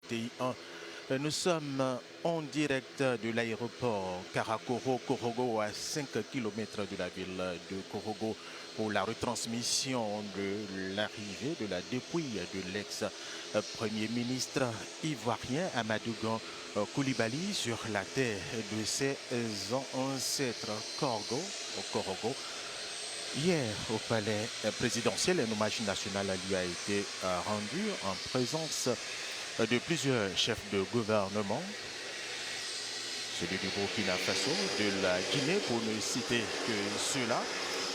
2021. Nous sommes en direct de l'aéroport Karakoro-Korogo à 5 km de la ville de Korogo pour la retransmission de l'arrivée de la dépouille de l'ex-premier ministre ivoirien Amadou Koulibaly sur la terre de ses ancêtres Korogo. Hier, au palais présidentiel, un hommage national lui a été rendu en présence de plusieurs chefs de gouvernement, celui du Burkina Faso, de la Guinée, pour ne citer que ceux-là,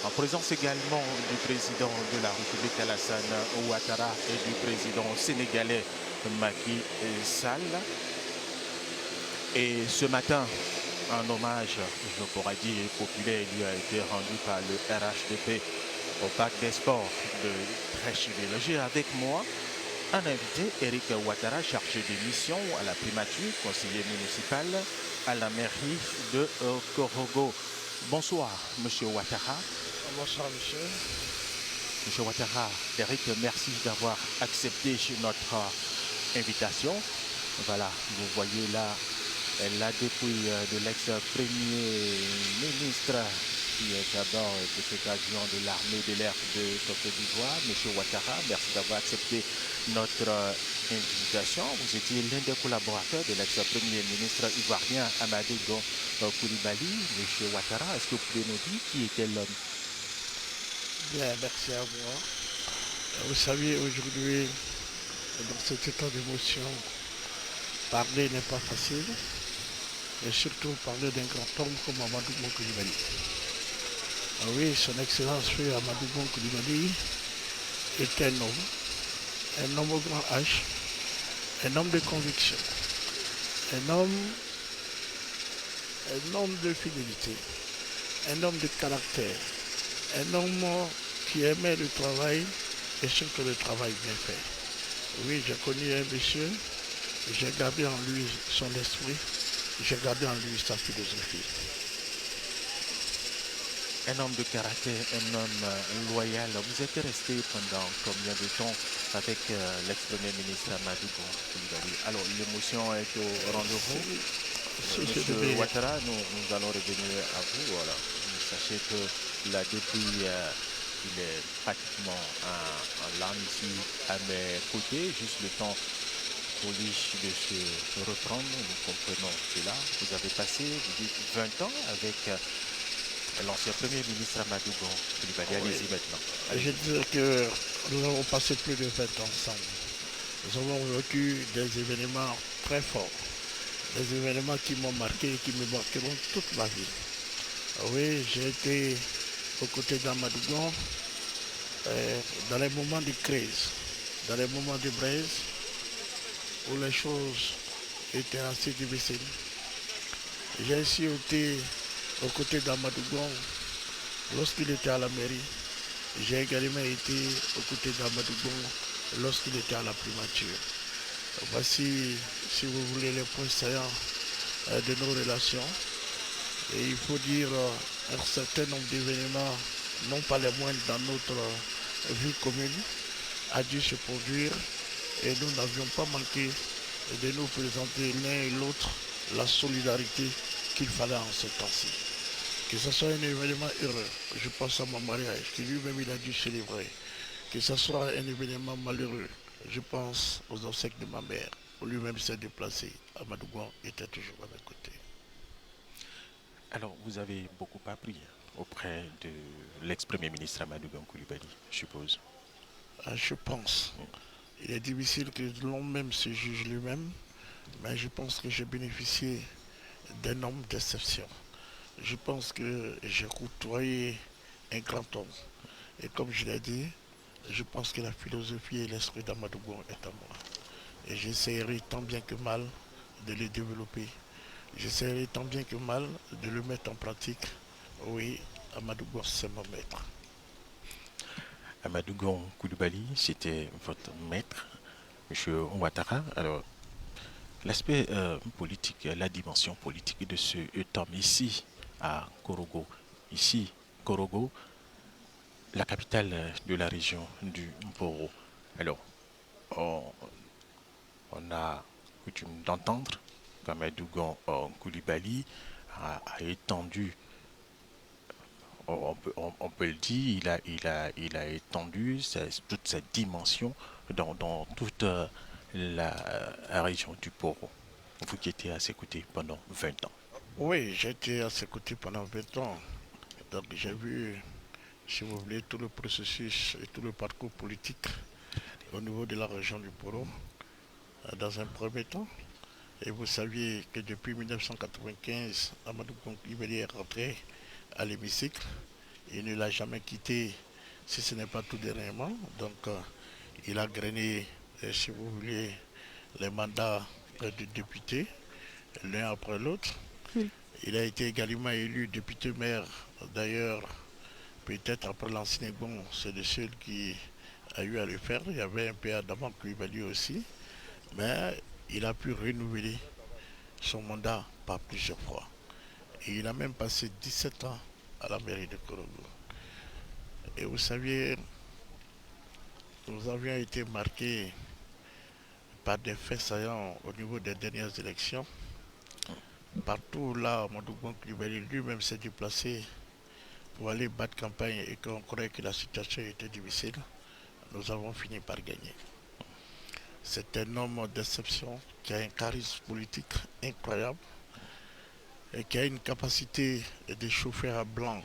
en présence également du président de la République Alassane Ouattara et du président sénégalais Macky Sall. Et ce matin, un hommage, je pourrais dire, populaire lui a été rendu par le RHDP au Parc des Sports de Treichville. J'ai avec moi un invité, Eric Ouattara, chargé de mission à la primature, conseiller municipal à la mairie de Korogo. Bonsoir, monsieur Ouattara. Bonsoir, monsieur. Monsieur Ouattara, Eric, merci d'avoir accepté notre invitation. Voilà, vous voyez là la dépouille de l'ex-premier ministre qui est à bord de cette occasion de l'armée de l'air de Côte d'Ivoire. Monsieur Ouattara, merci d'avoir accepté notre invitation. Vous étiez l'un des collaborateurs de l'ex-premier ministre ivoirien Amadou Koulibaly. Monsieur Ouattara, est-ce que vous pouvez nous dire qui était l'homme? Bien, merci à vous. Vous savez, aujourd'hui, dans cet état d'émotion, parler n'est pas facile, et surtout parler d'un grand homme comme Amadou Koulibaly. Oui, son excellence frère Amadou Koulibaly est un homme au grand H, un homme de conviction, un homme de fidélité, un homme de caractère, un homme qui aimait le travail et surtout le travail bien fait. Oui, j'ai connu un monsieur, j'ai gardé en lui son esprit, j'ai gardé en lui sa philosophie. Un homme de caractère, un homme loyal. Vous êtes resté pendant combien de temps avec l'ex-premier ministre Amadou Koulibaly? Alors, l'émotion est au rendez-vous. Monsieur Ouattara, nous allons revenir à vous. Voilà. Sachez que là, depuis, il est pratiquement en larmes ici à mes côtés, juste le temps pour lui de se reprendre. Nous comprenons cela. Vous avez passé, vous dites, 20 ans avec l'ancien Premier ministre Amadou Koulibaly. Allez-y maintenant. Je dirais que nous avons passé plus de 20 ans ensemble. Nous avons vécu des événements très forts, des événements qui m'ont marqué et qui me marqueront toute ma vie. Oui, j'ai été aux côtés d'Amadou dans les moments de crise, dans les moments de braise, où les choses étaient assez difficiles. J'ai aussi été aux côtés d'Amadou lorsqu'il était à la mairie. J'ai également été aux côtés d'Amadou lorsqu'il était à la primature. Voici, si vous voulez, les points saillants de nos relations. Et il faut dire un certain nombre d'événements, non pas les moindres dans notre vie commune, a dû se produire et nous n'avions pas manqué de nous présenter l'un et l'autre la solidarité qu'il fallait en ce temps-ci. Que ce soit un événement heureux, je pense à mon mariage, que lui-même il a dû célébrer. Que ce soit un événement malheureux, je pense aux obsèques de ma mère, où lui-même s'est déplacé. Amadou était toujours à mes côtés. Alors, vous avez beaucoup appris auprès de l'ex-premier ministre Amadou Koulibaly, je suppose. Je pense. Il est difficile que l'homme même se juge lui-même, mais je pense que j'ai bénéficié d'un homme d'exception. Je pense que j'ai côtoyé un grand homme. Et comme je l'ai dit, je pense que la philosophie et l'esprit d'Amadou est à moi. Et j'essaierai tant bien que mal de le développer. J'essaierai tant bien que mal de le mettre en pratique. Oui, Amadou c'est mon maître. Amadou Koulibaly, c'était votre maître, M. Ouattara. Alors, l'aspect politique, la dimension politique de ce homme ici, à Korogo, Korogo, la capitale de la région du Mporo. Alors, on a coutume d'entendre qu'Amadou Gon Koulibaly a étendu, on peut le dire, il a étendu toute sa dimension dans toute la région du Poro. Vous qui étiez à ses côtés pendant 20 ans. Oui, j'ai été à ses côtés pendant 20 ans. Donc j'ai vu, si vous voulez, tout le processus et tout le parcours politique au niveau de la région du Poro, dans un premier temps. Et vous saviez que depuis 1995, Amadou Koulibaly est rentré à l'hémicycle. Il ne l'a jamais quitté, si ce n'est pas tout dernièrement. Donc, il a grainé, si vous voulez, les mandats de député, l'un après l'autre. Il a été également élu député maire. D'ailleurs, peut-être après l'ancien bon, c'est de ceux qui a eu à le faire. Il y avait un peu Adama Koulibaly aussi. Mais il a pu renouveler son mandat par plusieurs fois. Et il a même passé 17 ans à la mairie de Korogo. Et vous saviez, nous avions été marqués par des faits saillants au niveau des dernières élections. Partout là, Madougon Koulibaly lui-même s'est déplacé pour aller battre campagne et qu'on croyait que la situation était difficile. Nous avons fini par gagner. C'est un homme d'exception qui a un charisme politique incroyable et qui a une capacité de chauffer à blanc,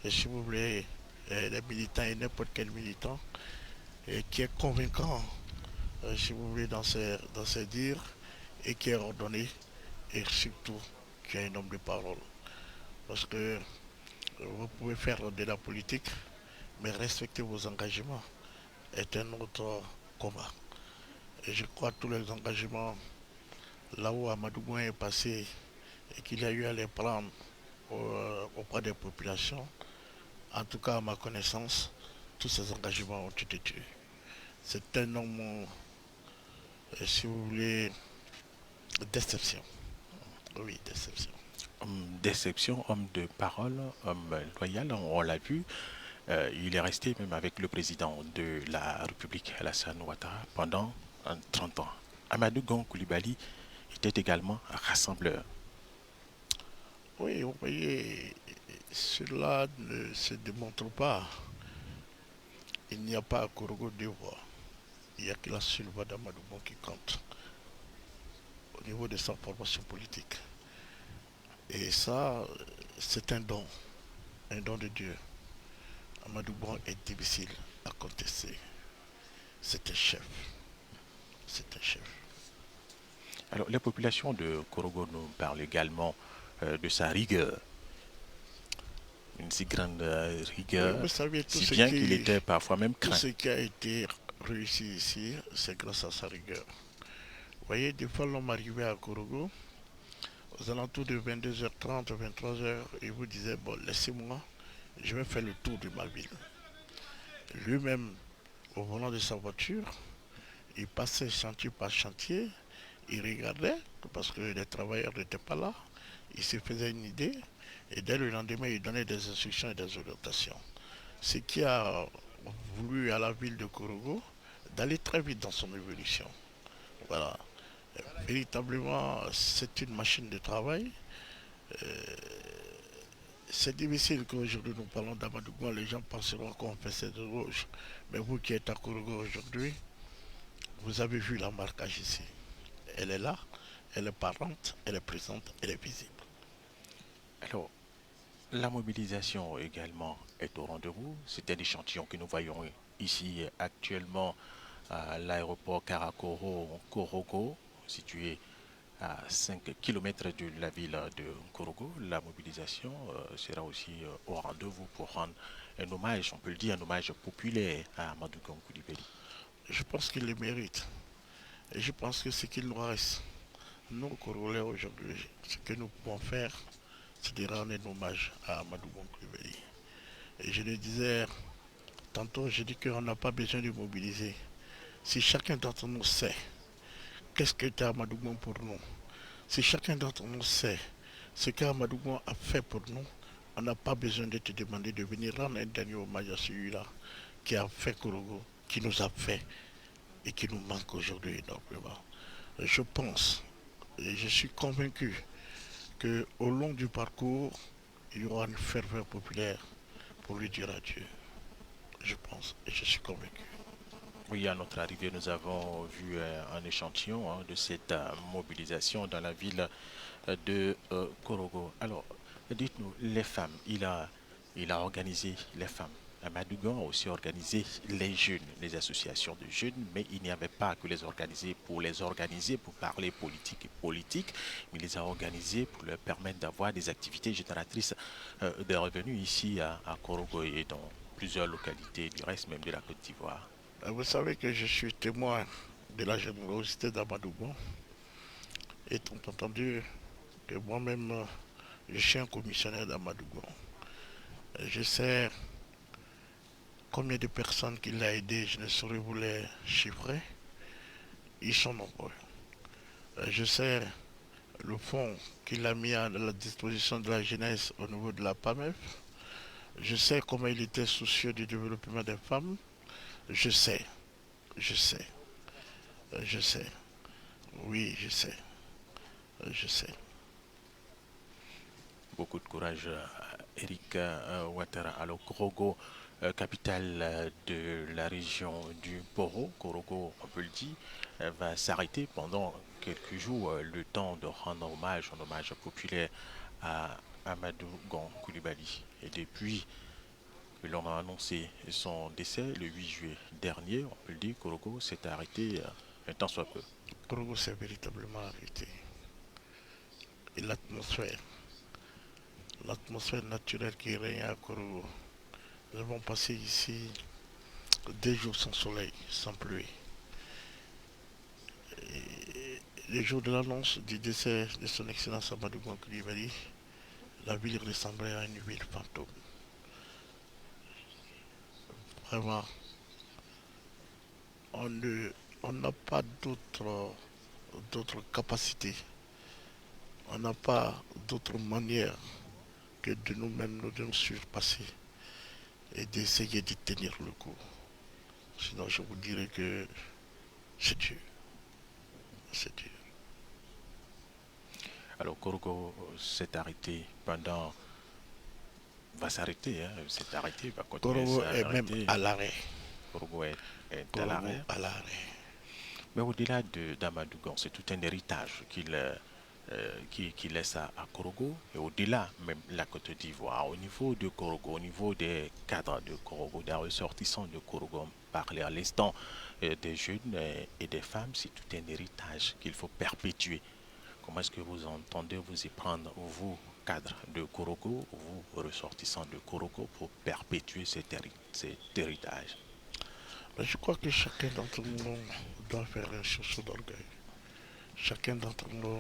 et si vous voulez, les militants et n'importe quel militant, et qui est convaincant, si vous voulez, dans ses dires, et qui est ordonné, et surtout qui est un homme de parole. Parce que vous pouvez faire de la politique, mais respecter vos engagements est un autre combat. Et je crois que tous les engagements, là où Amadou Gouin est passé, et qu'il a eu à les prendre auprès des populations, en tout cas à ma connaissance, tous ces engagements ont été tués. C'est un homme, si vous voulez, déception. Oui, déception. Homme d'exception, homme de parole, homme loyal, on l'a vu. Il est resté même avec le président de la République, Alassane Ouattara, pendant 30 ans. Amadou Gon Koulibaly était également rassembleur. Oui, vous voyez, cela ne se démontre pas. Il n'y a pas à Korogo deux voix. Il n'y a que la seule voix d'Amadou Gon qui compte au niveau de sa formation politique. Et ça, c'est un don de Dieu. Amadou Gon est difficile à contester. C'est un chef. C'est un chef. Alors, les populations de Korogo nous parlent également de sa rigueur, une si grande Oui, rigueur, vous savez, si bien qu'il était parfois même tout craint. ce qui a été réussi ici, c'est grâce à sa rigueur. Vous voyez, des fois, l'homme arrivait à Korogo, aux alentours de 22h30, 23h, il vous disait, bon, laissez-moi, je vais faire le tour de ma ville. Lui-même, au volant de sa voiture, il passait chantier par chantier, il regardait, parce que les travailleurs n'étaient pas là, il se faisait une idée, et dès le lendemain, il donnait des instructions et des orientations. Ce qui a voulu à la ville de Korogo d'aller très vite dans son évolution. Voilà. Véritablement, c'est une machine de travail. C'est difficile qu'aujourd'hui nous parlons d'Amadou Gon, les gens penseront qu'on fait cette rouge. Mais vous qui êtes à Korogo aujourd'hui, vous avez vu la marquage ici. Elle est là, elle est parente, elle est présente, elle est visible. Alors, la mobilisation également est au rendez-vous. C'est un échantillon que nous voyons ici actuellement à l'aéroport Karakoro-Korogo, situé à 5 km de la ville de Korogo. La mobilisation sera aussi au rendez-vous pour rendre un hommage, on peut le dire, un hommage populaire à Amadou Gon Koulibaly. Je pense qu'il le mérite. Et je pense que ce qu'il nous reste, nous, Congolais, aujourd'hui, ce que nous pouvons faire, c'est de rendre un hommage à Amadou Gon Koulibaly. Et je le disais tantôt, je dis qu'on n'a pas besoin de mobiliser. Si chacun d'entre nous sait qu'est-ce qu'était Amadou Gon pour nous, si chacun d'entre nous sait ce qu'Amadou Gon a fait pour nous, on n'a pas besoin de te demander de venir rendre un dernier hommage à celui-là qui a fait Korogo, qui nous a fait et qui nous manque aujourd'hui énormément. Je pense et je suis convaincu qu'au long du parcours, il y aura une ferveur populaire pour lui dire adieu. Je pense et je suis convaincu. Oui, à notre arrivée, nous avons vu un échantillon de cette mobilisation dans la ville de Korogo. Alors, dites-nous, les femmes, il a organisé les femmes. Amadougan a aussi organisé les jeunes, les associations de jeunes, mais il n'y avait pas que les organiser, pour parler politique et politique, mais il les a organisés pour leur permettre d'avoir des activités génératrices de revenus ici à Korogo et dans plusieurs localités du reste même de la Côte d'Ivoire. Vous savez que je suis témoin de la générosité d'Amadougon, étant entendu que moi-même, je suis un commissionnaire d'Amadougon. Je sais combien de personnes qu'il a aidées, je ne saurais vous les chiffrer. Ils sont nombreux. Je sais le fonds qu'il a mis à la disposition de la jeunesse au niveau de la PAMEF. Je sais comment il était soucieux du développement des femmes. Je sais, je sais, je sais. Oui, je sais, je sais. Beaucoup de courage, Eric Ouattara. Alors, Korogo, capitale de la région du Poro, Korogo, on peut le dire, va s'arrêter pendant quelques jours, le temps de rendre hommage, un hommage populaire à Amadou Gon Koulibaly. Et depuis que l'on a annoncé son décès le 8 juillet dernier, on peut le dire, Korogo s'est arrêté un temps soit peu. Korogo s'est véritablement arrêté. Et l'atmosphère naturelle qui règne à Korogo. Nous avons passé ici des jours sans soleil, sans pluie. Et les jours de l'annonce du décès de son excellence Amadou Koulibaly, la ville ressemblait à une ville fantôme. Vraiment, on n'a pas d'autres capacités. On n'a pas d'autre manière que de nous-mêmes nous surpasser et d'essayer de tenir le coup. Sinon, je vous dirais que c'est Dieu. C'est Dieu. Alors, Korogo s'est arrêté pendant va s'arrêter, hein, s'est arrêté, va continuer à Korogo est même s'arrêter. à l'arrêt. Korogo est à Korogo l'arrêt. à l'arrêt. Mais au-delà d'Amadougan, c'est tout un héritage qu'il laisse à Korogo et au-delà même la Côte d'Ivoire. Au niveau de Korogo, au niveau des cadres de Korogo, des ressortissants de Korogo, on parlait à l'instant des jeunes et des femmes, c'est tout un héritage qu'il faut perpétuer. Comment est-ce que vous entendez vous y prendre, vous, cadres de Korogo, vous, ressortissants de Korogo, pour perpétuer cet héritage? Mais je crois que chacun d'entre nous doit faire un sursaut d'orgueil. Chacun d'entre nous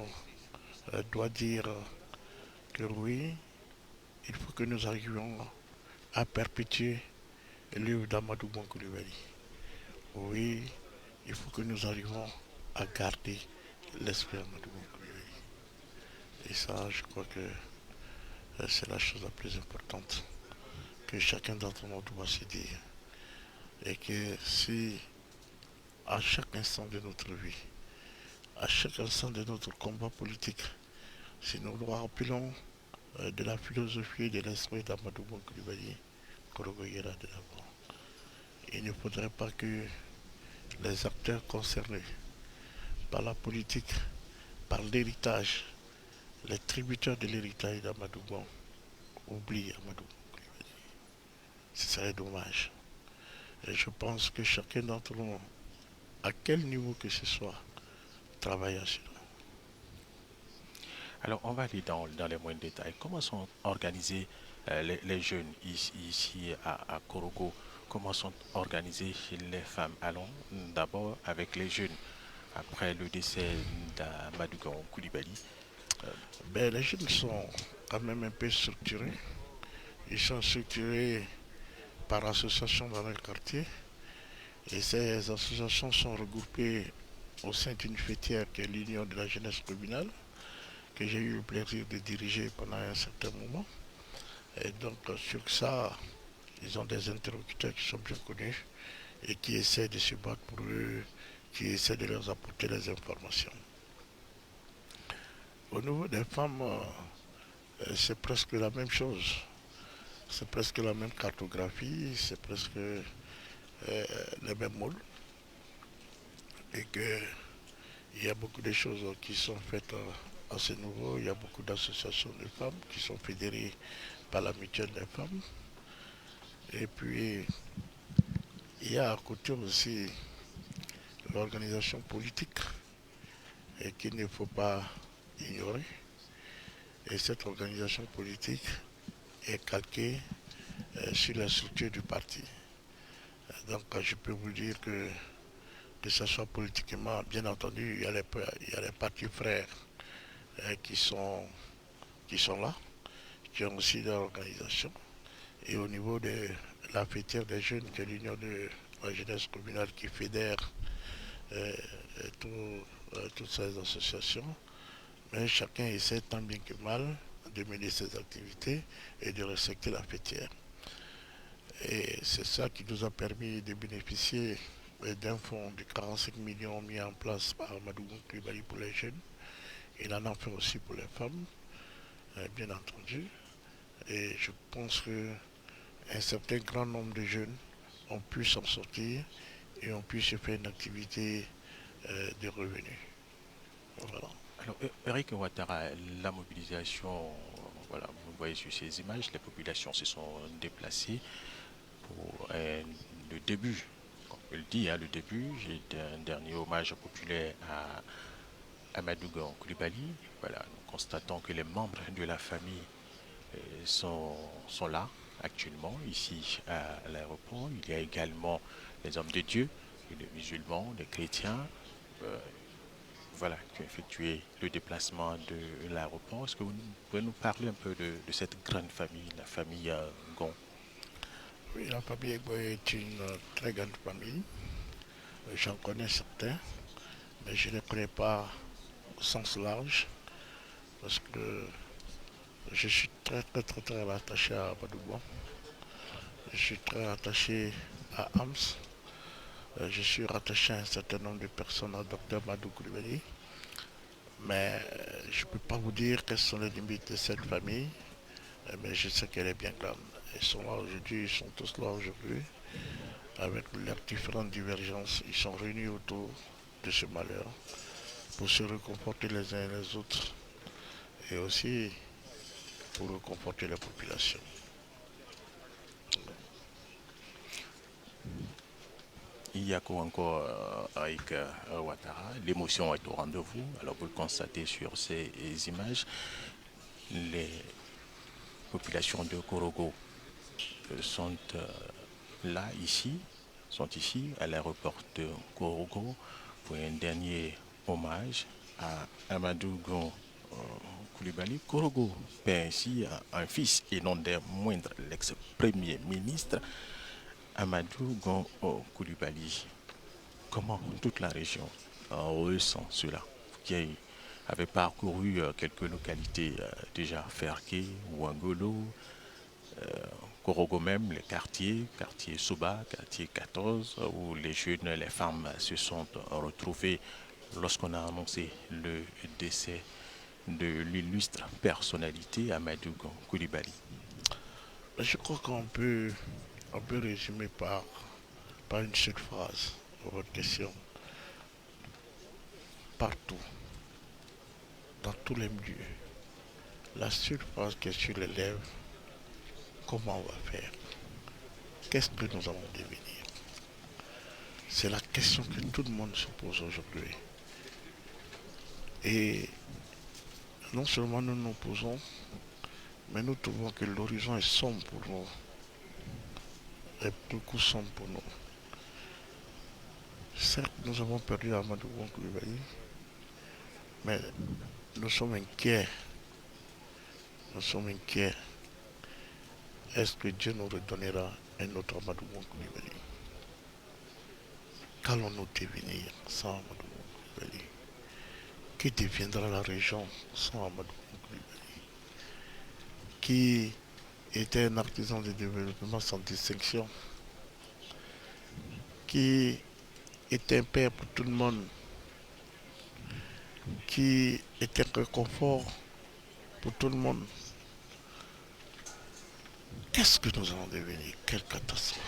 doit dire que oui, il faut que nous arrivions à perpétuer l'œuvre d'Amadou Koulibaly. Oui, il faut que nous arrivions à garder l'esprit d'Amadou Koulibaly. Et ça, je crois que c'est la chose la plus importante que chacun d'entre nous doit se dire. Et que si à chaque instant de notre vie, à chaque instant de notre combat politique, si nous nous rappelons de la philosophie et de l'esprit d'Amadou Koulibaly, Korogo ira de l'avant. Il ne faudrait pas que les acteurs concernés par la politique, par l'héritage, les tributaires de l'héritage d'Amadou oublient Amadou Koulibaly. Ce serait dommage. Et je pense que chacun d'entre nous, à quel niveau que ce soit, travaille à cela. Alors, on va aller dans les moindres détails. Comment sont organisés les jeunes ici à Korogo? Comment sont organisées les femmes? Allons d'abord avec les jeunes. Après le décès d'Amadougan Koulibaly, Ben, les jeunes sont quand même un peu structurés. Ils sont structurés par association dans leur quartier. Et ces associations sont regroupées au sein d'une fêtière qui est l'Union de la jeunesse communale, que j'ai eu le plaisir de diriger pendant un certain moment. Et donc sur ça, ils ont des interlocuteurs qui sont bien connus et qui essaient de se battre pour eux, qui essaient de leur apporter les informations. Au niveau des femmes, c'est presque la même chose. C'est presque la même cartographie, c'est presque les mêmes mots. Et qu'il y a beaucoup de choses qui sont faites à ce niveau. Il y a beaucoup d'associations de femmes qui sont fédérées par la mutuelle des femmes. Et puis, il y a à côté aussi l'organisation politique et qu'il ne faut pas ignorer. Et cette organisation politique est calquée sur la structure du parti. Donc je peux vous dire que ce soit politiquement, bien entendu, il y a les partis frères qui, qui sont là, qui ont aussi leur organisation. Et au niveau de la fêtière des jeunes, qui est l'union de la jeunesse communale qui fédère euh, toutes ces associations, mais chacun essaie tant bien que mal de mener ses activités et de respecter la fêtière. Et c'est ça qui nous a permis de bénéficier d'un fonds de 45 millions mis en place par Madougou Kribali pour les jeunes. Il en a fait aussi pour les femmes, bien entendu. Et je pense qu'un certain grand nombre de jeunes ont pu s'en sortir et ont pu se faire une activité de revenus. Voilà. Alors, Eric Ouattara, la mobilisation, voilà, vous voyez sur ces images, les populations se sont déplacées pour le début, on peut le dire, hein, le début, j'ai un dernier hommage populaire à Amadou Koulibaly. Voilà, nous constatons que les membres de la famille sont là actuellement, ici à l'aéroport. Il y a également les hommes de Dieu, les musulmans, les chrétiens, euh, voilà, qui ont effectué le déplacement de l'aéroport. Est-ce que vous pouvez nous parler un peu de cette grande famille, la famille Gon? Oui, la famille Egbo est une très grande famille. J'en connais certains, mais je ne les connais pas au sens large parce que je suis très attaché à Badouban. Je suis très attaché à Hams. Je suis rattaché à un certain nombre de personnes, à Dr Madou Koulibaly. Mais je ne peux pas vous dire quelles sont les limites de cette famille. Mais je sais qu'elle est bien grande. Ils sont là aujourd'hui, ils sont tous là aujourd'hui. Avec leurs différentes divergences, ils sont réunis autour de ce malheur pour se réconforter les uns et les autres et aussi pour réconforter la population. Il y a quoi encore avec Ouattara? L'émotion est au rendez-vous. Alors vous le constatez sur ces images. Les populations de Korogo sont là, ici, sont ici à l'aéroport de Korogo pour un dernier hommage à Amadou Gon Koulibaly. Korogo perd ainsi un fils et non des moindres, l'ex-premier ministre Amadou Gon Koulibaly. Comment toute la région ressent cela? Qui avait parcouru quelques localités déjà, Ferké, Ouangolo, Korogo même, les quartiers, quartier Soba, quartier 14, où les jeunes, les femmes se sont retrouvées lorsqu'on a annoncé le décès de l'illustre personnalité Amadou Koulibaly. Je crois on peut résumer par une seule phrase votre question. Partout, dans tous les milieux, la seule phrase qui est sur les lèvres, comment on va faire? Qu'est-ce que nous allons devenir? C'est la question que tout le monde se pose aujourd'hui. Et non seulement nous nous posons, mais nous trouvons que l'horizon est sombre pour nous, est beaucoup sombre pour nous. Certes, nous avons perdu Amadou Koulibaly, mais nous sommes inquiets. Nous sommes inquiets. Est-ce que Dieu nous redonnera un autre Amadou Koulibaly? Qu'allons-nous devenir sans Amadou Koulibaly? Qui deviendra la région sans Amadou Koulibaly? Qui était un artisan de développement sans distinction? Qui était un père pour tout le monde? qui est un réconfort pour tout le monde. Qu'est-ce que nous allons devenir? Quelle catastrophe!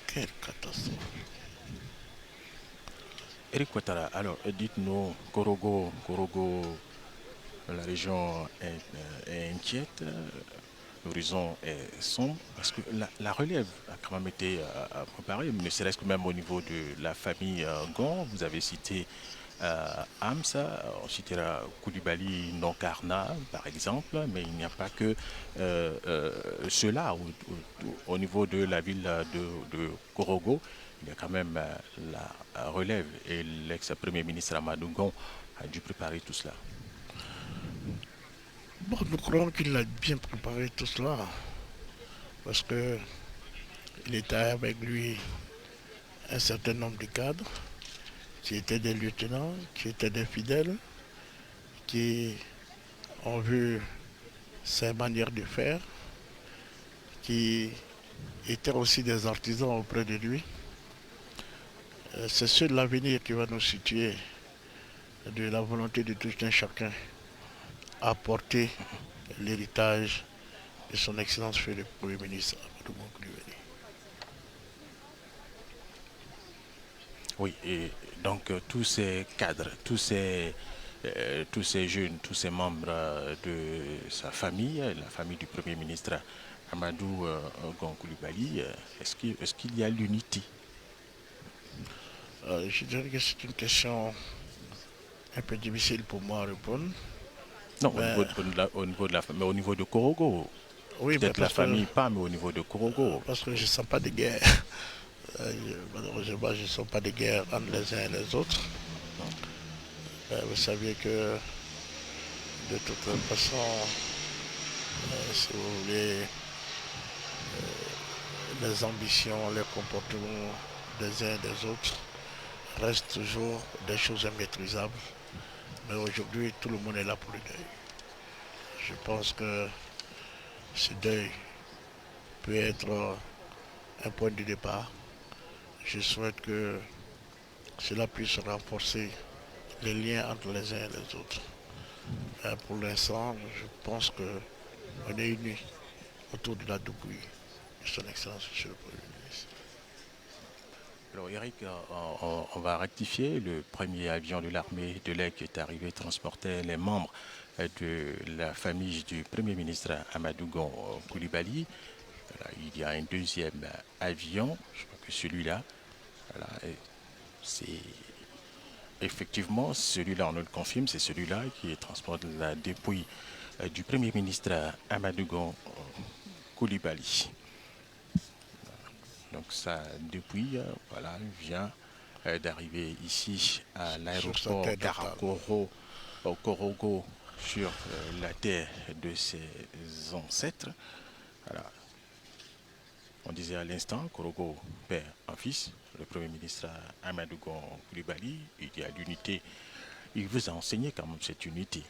Quelle catastrophe! Eric Ouattara, alors dites-nous, Korogo, la région est inquiète, l'horizon est sombre, parce que la relève a quand même été préparée, ne serait-ce que même au niveau de la famille Gon. Vous avez cité Amsa, on citera Koulibaly Nonkarna, par exemple, mais il n'y a pas que ceux-là au niveau de la ville de Korogo. Il y a quand même la relève et l'ex-premier ministre Amadou Gon a dû préparer tout cela. Bon, nous croyons qu'il a bien préparé tout cela parce que il était avec lui un certain nombre de cadres qui étaient des lieutenants, qui étaient des fidèles, qui ont vu ses manières de faire, qui étaient aussi des artisans auprès de lui. C'est sur l'avenir qui va nous situer de la volonté de tout un chacun à porter l'héritage de son Excellence fait le Premier ministre Amadou Koulibaly. Oui, et donc tous ces cadres, tous ces jeunes, tous ces membres de sa famille, la famille du Premier ministre Amadou Gon Coulibaly, est-ce qu'il y a l'unité? Je dirais que c'est une question un peu difficile pour moi à répondre. Non, Mais, au niveau de la famille, mais au niveau de Korogo. oui, mais Peut-être la famille pas, mais au niveau de Korogo. parce que je ne sens pas de guerre. Malheureusement, je ne sens pas de guerre entre les uns et les autres. Vous saviez que de toute façon, si vous voulez, les ambitions, les comportements des uns et des autres restent toujours des choses immaîtrisables. Mais aujourd'hui, tout le monde est là pour le deuil. Je pense que ce deuil peut être un point de départ. Je souhaite que cela puisse renforcer les liens entre les uns et les autres. Pour l'instant, je pense qu'on est unis autour de la dépouille de son Excellence, Monsieur le Premier ministre. Alors Eric, on va rectifier. Le premier avion de l'armée de l'air qui est arrivé transportait les membres de la famille du Premier ministre Amadou Gon Coulibaly. Voilà, il y a un deuxième avion, je crois que celui-là, voilà, c'est effectivement celui-là, on nous le confirme, c'est celui-là qui transporte la dépouille du Premier ministre Amadou Gon Coulibaly. Donc ça, depuis, voilà, vient d'arriver ici à Sur sa l'aéroport terre natale. Karakoro, au Korogo, sur la terre de ses ancêtres. Voilà. On disait à l'instant, Korogo, père en fils, le Premier ministre Amadou Gon Coulibaly, il y a l'unité. Il vous a enseigné quand même cette unité.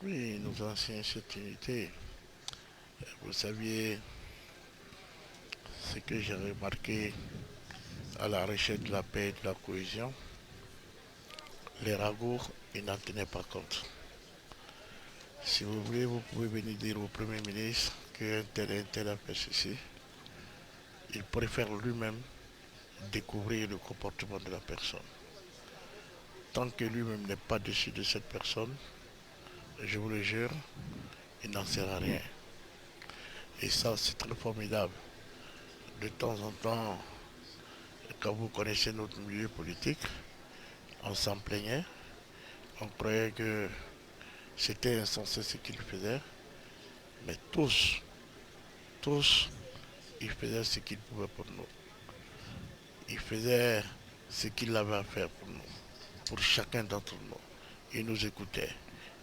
Oui, il nous enseigne cette unité. Vous saviez ce que j'ai remarqué à la recherche de la paix et de la cohésion. Les ragots, ils n'en tenaient pas compte. Si vous voulez, vous pouvez venir dire au Premier ministre qu'un tel a fait ceci. Il préfère lui-même découvrir le comportement de la personne. Tant que lui-même n'est pas dessus de cette personne, je vous le jure, il n'en sert à rien. Et ça, c'est très formidable. De temps en temps, quand vous connaissez notre milieu politique, on s'en plaignait. On croyait que c'était insensé ce qu'il faisait. Mais tous, ils faisaient ce qu'ils pouvaient pour nous. Ils faisaient ce qu'il avait à faire pour nous, pour chacun d'entre nous. Ils nous écoutaient.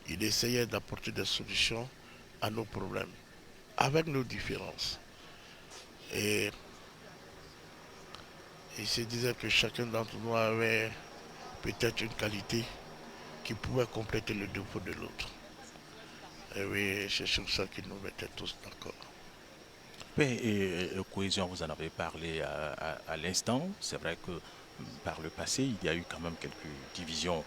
Ils essayaient d'apporter des solutions à nos problèmes, avec nos différences. Et il se disait que chacun d'entre nous avait peut-être une qualité qui pouvait compléter le défaut de l'autre. Et oui, c'est sur ça qu'ils nous mettaient tous d'accord. Paix et cohésion, vous en avez parlé à l'instant. C'est vrai que par le passé, il y a eu quand même quelques divisions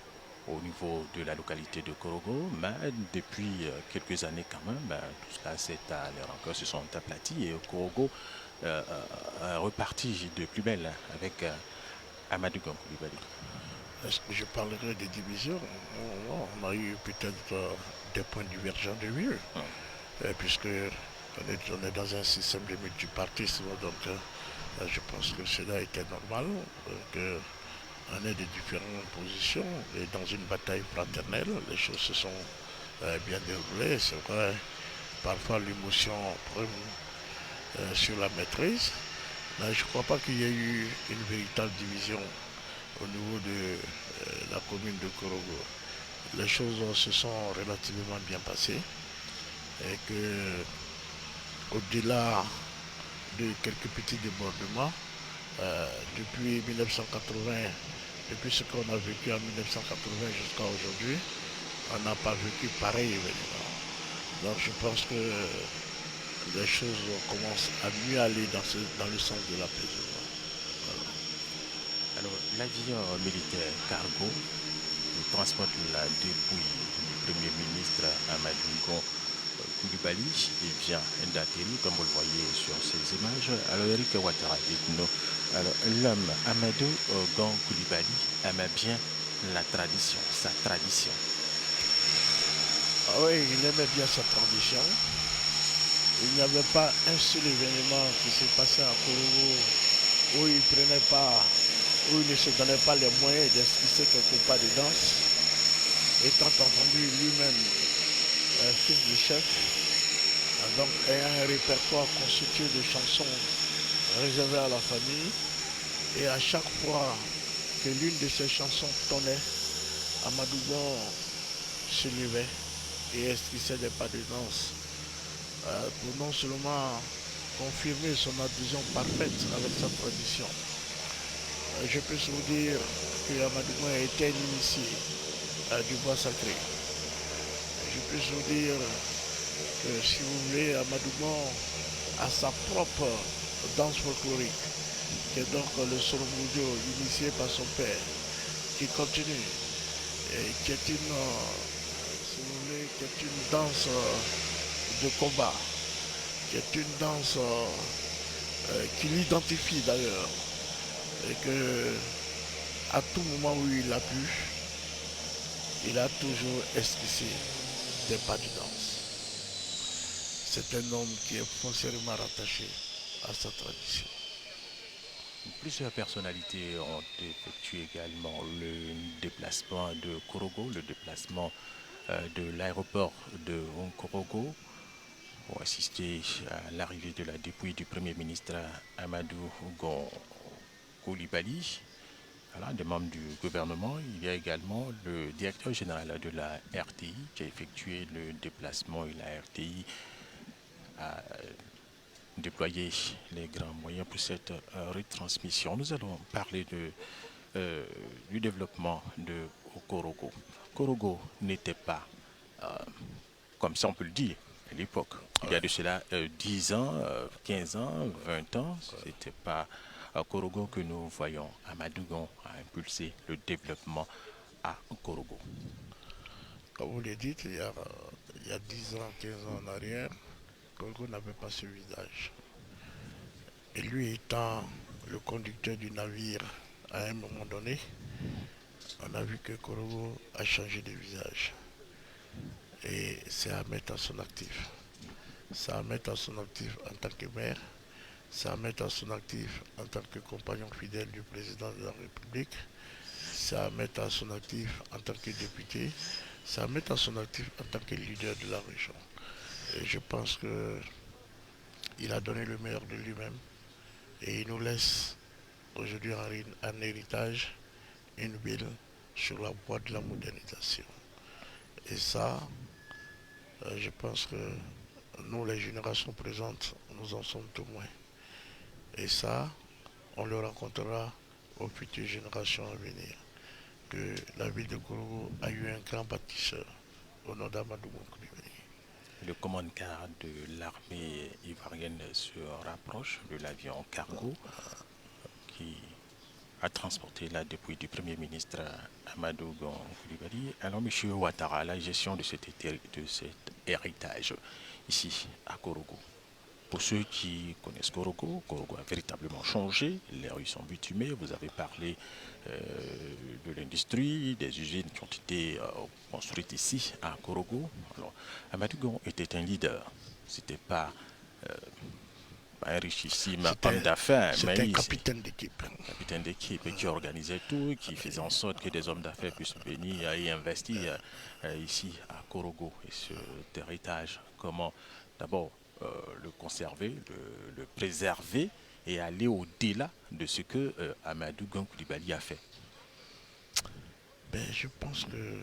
au niveau de la localité de Korogo, mais depuis quelques années quand même, tout cela les rancœurs se sont aplaties et Korogo est reparti de plus belle avec Amadou Koulibaly. Est-ce que je parlerai des divisions? Non, non, on a eu peut-être des points divergents de mieux, Hum. puisque on est dans un système de multipartisme, donc je pense que cela était normal, qu'on ait des différentes positions, et dans une bataille fraternelle, les choses se sont bien déroulées, c'est vrai, parfois l'émotion prime sur la maîtrise, mais je ne crois pas qu'il y ait eu une véritable division au niveau de la commune de Korogo. Les choses se sont relativement bien passées et que au-delà de quelques petits débordements, depuis 1980, depuis ce qu'on a vécu en 1980 jusqu'à aujourd'hui, on n'a pas vécu pareil événement. Donc je pense que les choses commencent à mieux aller dans le sens de l'apaisement. Alors, l'avion militaire cargo transporte la dépouille du Premier ministre Amadou Koulibaly. Il vient d'atterrir, comme vous le voyez sur ces images. Alors, Eric Ouattara, dites-nous, alors, l'homme Amadou Gon Koulibaly aimait bien la tradition, sa tradition. Ah oui, il aimait bien sa tradition. Il n'y avait pas un seul événement qui s'est passé à Korogo où il prenait pas, où il ne se donnait pas les moyens d'esquisser quelque part de danse. Étant entendu lui-même un fils de chef, donc ayant un répertoire constitué de chansons réservées à la famille, et à chaque fois que l'une de ces chansons tonnait, Amadou Gon se levait et esquissait des pas de danse pour non seulement confirmer son adhésion parfaite avec sa tradition. Je peux vous dire que Amadou Gon était un initié du bois sacré. Je peux vous dire que si vous voulez, Amadou Gon a sa propre danse folklorique, qui est donc le Soromoudjo, initié par son père, qui continue, et qui est une, si vous voulez, qui est une danse de combat, qui est une danse qui l'identifie d'ailleurs, et que à tout moment où il a pu, il a toujours esquissé des pas de danse. C'est un homme qui est foncièrement rattaché à sa tradition. Plusieurs personnalités ont effectué également le déplacement de Korogo, le déplacement de l'aéroport de Korogo pour assister à l'arrivée de la dépouille du Premier ministre Amadou Gon Koulibaly. Voilà, des membres du gouvernement. Il y a également le directeur général de la RTI qui a effectué le déplacement et la RTI a déployé les grands moyens pour cette retransmission. Nous allons parler du développement de Korogo. Korogo n'était pas, comme ça on peut le dire, à l'époque. Il y a de cela 10 ans, 15 ans, 20 ans, c'était pas Korogo que nous voyons. Amadou Gon a impulsé le développement à Korogo. Comme vous le dites, il y a 10 ans, 15 ans en arrière, Korogo n'avait pas ce visage. Et lui étant le conducteur du navire à un moment donné, on a vu que Korogo a changé de visage. Et c'est à mettre à son actif. C'est à mettre à son actif en tant que maire, c'est à mettre à son actif en tant que compagnon fidèle du président de la République, c'est à mettre à son actif en tant que député, c'est à mettre à son actif en tant que leader de la région. Et je pense qu'il a donné le meilleur de lui-même et il nous laisse aujourd'hui en héritage une ville sur la voie de la modernisation. Et ça, je pense que nous, les générations présentes, nous en sommes témoins. Et ça, on le racontera aux futures générations à venir. Que la ville de Korogo a eu un grand bâtisseur au nom d'Amadou Koulibaly. Le commandant de l'armée ivoirienne se rapproche de l'avion cargo qui a transporté la dépouille du Premier ministre Amadou Gon Coulibaly. Alors, M. Ouattara, la gestion de cet héritage ici à Korogo. Pour ceux qui connaissent Korogo, Korogo a véritablement changé. Les rues sont bitumées. Vous avez parlé de l'industrie, des usines qui ont été construites ici à Korogo. Alors, Amadou Gon était un leader. C'était pas un richissime homme d'affaires, mais c'était un capitaine d'équipe. Capitaine d'équipe qui organisait tout, qui faisait en sorte que des hommes d'affaires puissent venir et investir ici à Korogo. Et cet héritage, comment d'abord le conserver, le préserver et aller au-delà de ce que Amadou Gon Coulibaly a fait. Ben, je pense que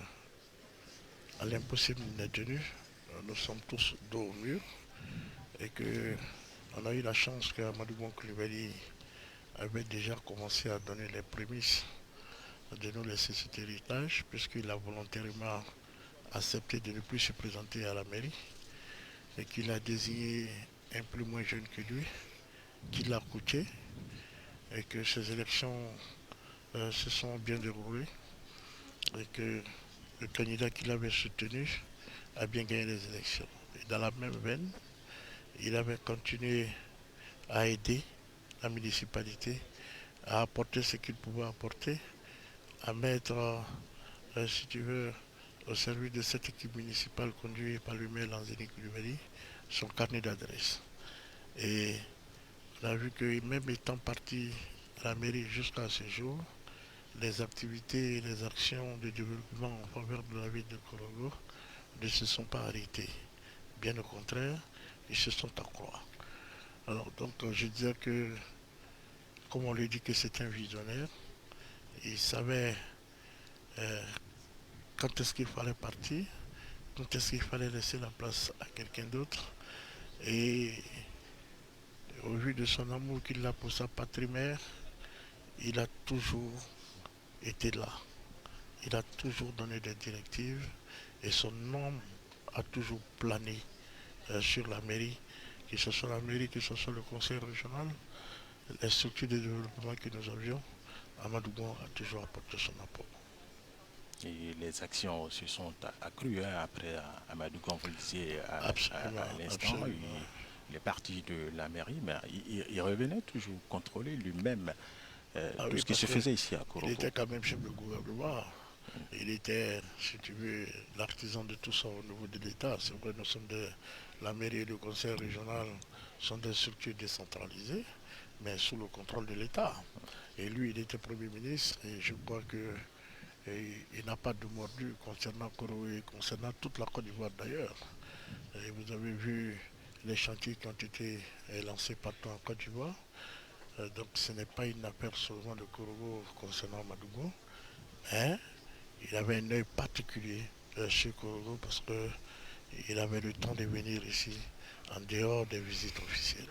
à l'impossible n'est tenu. Nous sommes tous dos au mur et que on a eu la chance que Amadou Gon Coulibaly avait déjà commencé à donner les prémices de nous laisser cet héritage, puisqu'il a volontairement accepté de ne plus se présenter à la mairie et qu'il a désigné un plus moins jeune que lui, qui l'a coaché, et que ces élections se sont bien déroulées et que le candidat qu'il avait soutenu a bien gagné les élections. Et dans la même veine, il avait continué à aider la municipalité à apporter ce qu'il pouvait apporter, à mettre, si tu veux, au service de cette équipe municipale conduite par le maire Lanzini Koulibaly, son carnet d'adresse. Et on a vu que même étant parti à la mairie jusqu'à ce jour, les activités et les actions de développement en faveur de la ville de Korogo ne se sont pas arrêtées. Bien au contraire, ils se sont accroît. Alors donc je disais que, comme on lui dit que c'est un visionnaire, il savait euh, quand est-ce qu'il fallait partir, quand est-ce qu'il fallait laisser la place à quelqu'un d'autre. Et au vu de son amour qu'il a pour sa patrie mère, il a toujours été là. Il a toujours donné des directives et son nom a toujours plané sur la mairie, que ce soit la mairie, que ce soit le conseil régional, les structures de développement que nous avions. Amadou Gon a toujours apporté son apport. Et les actions se sont accrues après Amadou, comme vous le disiez à l'instant. Il est parti de la mairie, mais il revenait toujours contrôler lui-même tout Oui, ce qui se faisait ici à il Korogo. était quand même chef de gouvernement. Il était, si tu veux, l'artisan de tout ça au niveau de l'État. C'est vrai, nous sommes la mairie et le conseil régional sont des structures décentralisées, mais sous le contrôle de l'État. Et lui, il était Premier ministre et je crois que il n'a pas de mordu concernant Koro et concernant toute la Côte d'Ivoire d'ailleurs. Et vous avez vu les chantiers qui ont été lancés partout en Côte d'Ivoire. Donc ce n'est pas une affaire seulement de Korogo concernant Madougo, mais il avait un œil particulier sur Korogo parce qu'il avait le temps de venir ici en dehors des visites officielles.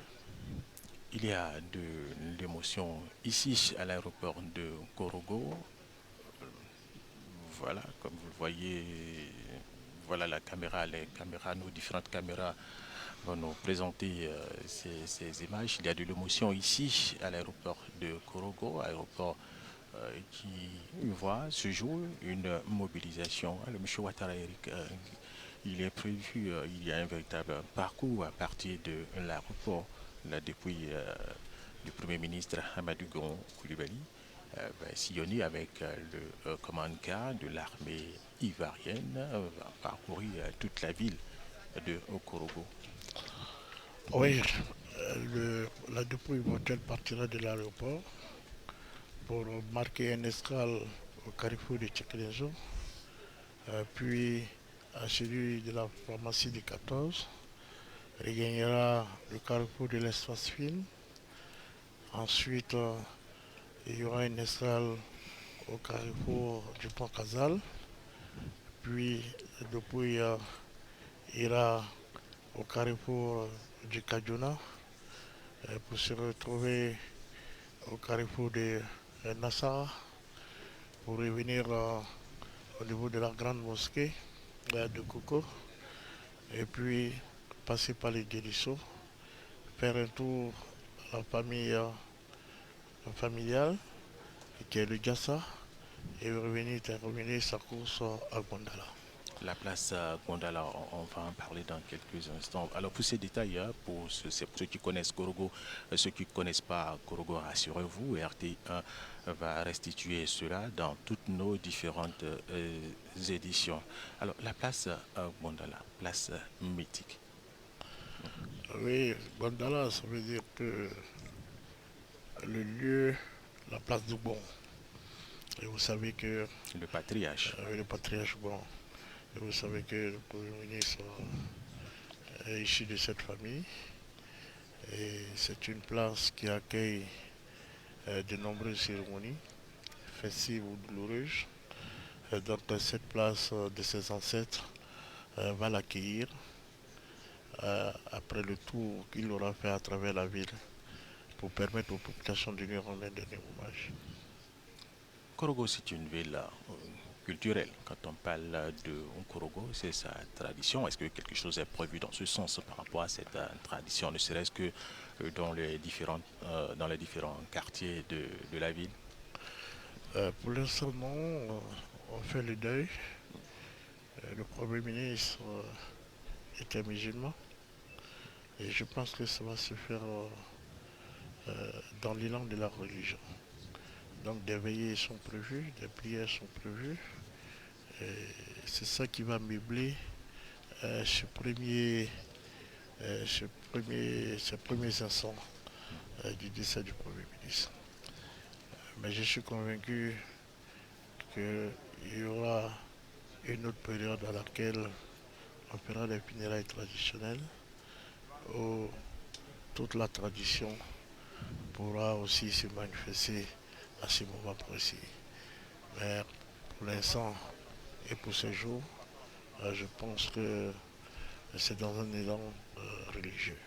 Il y a de l'émotion ici à l'aéroport de Korogo. Voilà, comme vous le voyez, voilà la caméra, les caméras, nos différentes caméras vont nous présenter ces images. Il y a de l'émotion ici à l'aéroport de Korogo, aéroport qui voit ce jour une mobilisation. Le monsieur Ouattara Eric, il est prévu, il y a un véritable parcours à partir de l'aéroport, là depuis du Premier ministre Amadou Gon Coulibaly, sillonné avec le commande car de l'armée ivoirienne, va parcourir toute la ville de Okorogo. Oui, la dépouille mortelle partira de l'aéroport pour marquer un escale au carrefour de Tchekrezo, puis à celui de la pharmacie du 14, regagnera le carrefour de l'espace film. Ensuite, il y aura une escale au carrefour du pont Casal, puis depuis ira au carrefour du Kadjuna pour se retrouver au carrefour de Nassau pour revenir au niveau de la grande mosquée de Coco et puis passer par les Délisseaux, faire un tour à la famille familiale, qui est le Jassa, et revenir terminer sa course à Gondala. La place Gondala, on va en parler dans quelques instants. Alors pour ces détails, hein, pour ceux qui connaissent Korogo, ceux qui ne connaissent pas Korogo, rassurez-vous, RT1 va restituer cela dans toutes nos différentes éditions. Alors la place Gondala, place mythique. Oui, Gondala, ça veut dire que le lieu, la place du bon. Et vous savez que Le patriarche. le patriarche bon, et vous savez que le Premier ministre est issu de cette famille. Et c'est une place qui accueille de nombreuses cérémonies, festives ou douloureuses. Et donc cette place de ses ancêtres va l'accueillir après le tour qu'il aura fait à travers la ville pour permettre aux populations de lui rendre un dernier hommage. Korogo, c'est une ville culturelle. Quand on parle de Korogo, c'est sa tradition. Est-ce que quelque chose est prévu dans ce sens par rapport à cette tradition, ne serait-ce que dans les différents quartiers de la ville? Pour l'instant, non, on fait le deuil. Le Premier ministre était musulman et je pense que ça va se faire dans l'élan de la religion. Donc des veillées sont prévues, des prières sont prévues. Et c'est ça qui va meubler euh, ce premier, ces premiers instants du décès du Premier ministre. Mais je suis convaincu qu'il y aura une autre période à laquelle on fera les funérailles traditionnelles où toute la tradition pourra aussi se manifester à ce moment précis. Mais pour l'instant et pour ce jour, je pense que c'est dans un élan religieux.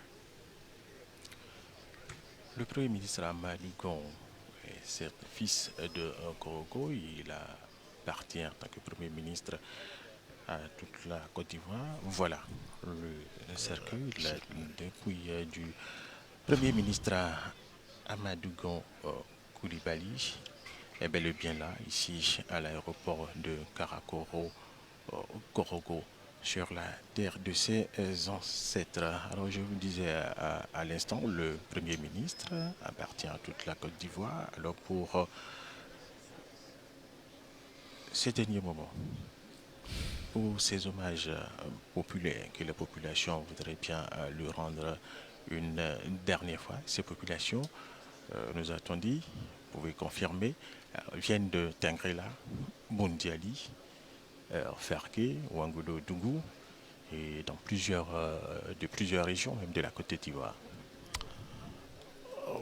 Le Premier ministre Amadou Gon est fils de Korogo. Il appartient en tant que Premier ministre à toute la Côte d'Ivoire. Voilà le cercueil depuis du Premier ministre Amadou Gon Koulibaly est bel et bien là, ici à l'aéroport de Karakoro, Korogo, sur la terre de ses ancêtres. Alors je vous disais à l'instant, le Premier ministre appartient à toute la Côte d'Ivoire. Alors pour ces derniers moments, pour ces hommages populaires que la population voudrait bien lui rendre une dernière fois, ces populations, nous a-t-on dit, vous pouvez confirmer, viennent de Tingrela, Bundiali, Ferké, Ouangoulo, Dougou, et dans de plusieurs régions, même de la Côte d'Ivoire.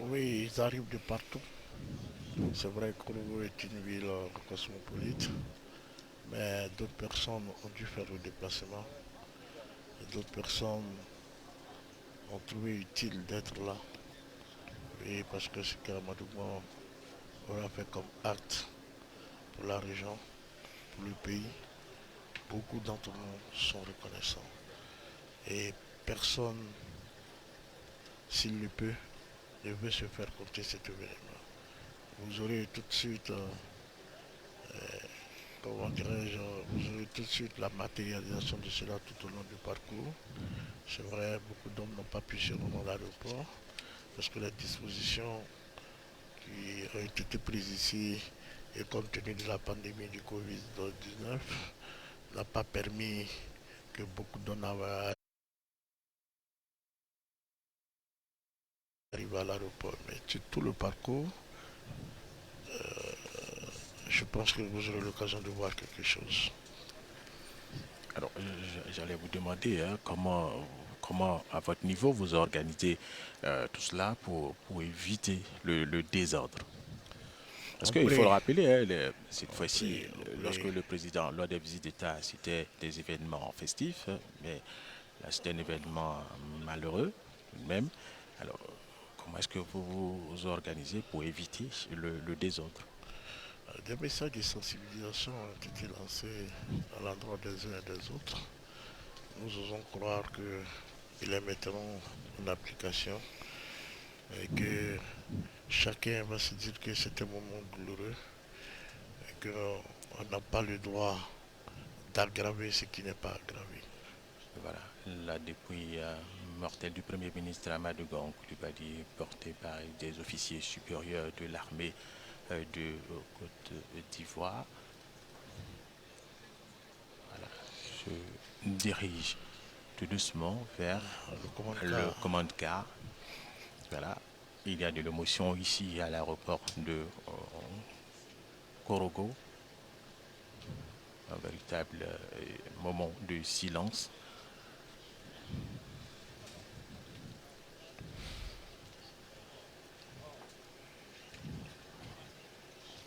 Oui, ils arrivent de partout. C'est vrai que Kouloulou est une ville cosmopolite, mais d'autres personnes ont dû faire le déplacement. Et d'autres personnes ont trouvé utile d'être là. Et parce que ce qu'Amadouban aura fait comme acte pour la région, pour le pays, beaucoup d'entre nous sont reconnaissants. Et personne, s'il le peut, ne veut se faire compter cet événement. Vous aurez tout de suite, comment dirais-je, vous aurez tout de suite la matérialisation de cela tout au long du parcours. C'est vrai, beaucoup d'hommes n'ont pas pu se rendre à l'aéroport parce que les dispositions qui ont été prises ici et compte tenu de la pandémie du Covid-19 n'a pas permis que beaucoup d'hommes arrivent à l'aéroport. Mais sur tout le parcours, je pense que vous aurez l'occasion de voir quelque chose. Alors, j'allais vous demander hein, comment, à votre niveau, vous organisez tout cela pour éviter le désordre. Parce On qu'il faut le prie, rappeler, hein, cette on fois-ci, prie, on lorsque prie. le président, lors des visites d'État, c'était des événements festifs, hein, mais là, c'était un événement malheureux, tout de même. Alors, comment est-ce que vous vous organisez pour éviter le désordre? Des messages de sensibilisation ont été lancés à l'endroit des uns et des autres. Nous osons croire qu'ils les mettront en application et que chacun va se dire que c'est un moment douloureux et qu'on n'a pas le droit d'aggraver ce qui n'est pas aggravé. Voilà, la dépouille mortelle du Premier ministre Amadou Gon Coulibaly, portée par des officiers supérieurs de l'armée de Côte d'Ivoire, voilà, se dirige tout doucement vers Le le commandant, commande-car. Voilà, il y a de l'émotion ici à l'aéroport de Korogo, un véritable moment de silence.